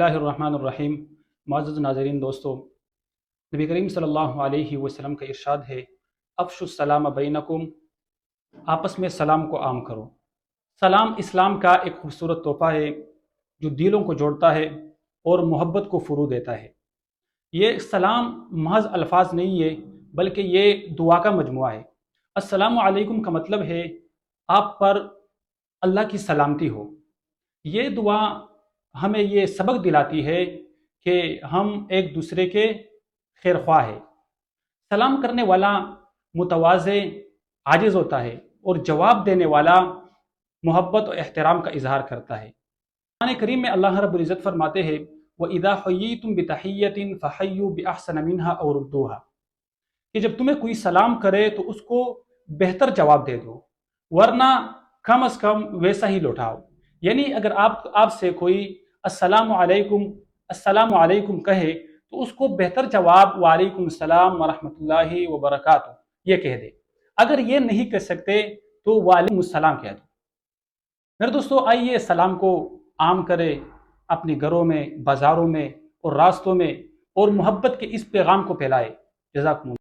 اللہ الرحمن الرحیم۔ معزز ناظرین دوستو، نبی کریم صلی اللہ علیہ وسلم کا ارشاد ہے، افشوا السلام بینکم، آپس میں سلام کو عام کرو۔ سلام اسلام کا ایک خوبصورت تحفہ ہے جو دلوں کو جوڑتا ہے اور محبت کو فروغ دیتا ہے۔ یہ سلام محض الفاظ نہیں ہے بلکہ یہ دعا کا مجموعہ ہے۔ السلام علیکم کا مطلب ہے آپ پر اللہ کی سلامتی ہو۔ یہ دعا ہمیں یہ سبق دلاتی ہے کہ ہم ایک دوسرے کے خیر خواہ ہیں۔ سلام کرنے والا متواضع عاجز ہوتا ہے اور جواب دینے والا محبت و احترام کا اظہار کرتا ہے۔ قرآن کریم میں اللہ رب العزت فرماتے ہیں وَإِذَا حُيِّيتُم بِتَحِيَّةٍ فَحَيُّوا بِأَحْسَنَ مِنْهَا أَوْ رُدُّوهَا، کہ جب تمہیں کوئی سلام کرے تو اس کو بہتر جواب دے دو ورنہ کم از کم ویسا ہی لوٹاؤ۔ یعنی اگر آپ سے کوئی السلام علیکم کہے تو اس کو بہتر جواب وعلیکم السلام ورحمۃ اللہ وبرکاتہ یہ کہہ دے۔ اگر یہ نہیں کہہ سکتے تو وعلیکم السلام کہہ دو۔ میرے دوستو، آئیے سلام کو عام کرے اپنے گھروں میں، بازاروں میں اور راستوں میں، اور محبت کے اس پیغام کو پھیلائے۔ جزاکم اللہ۔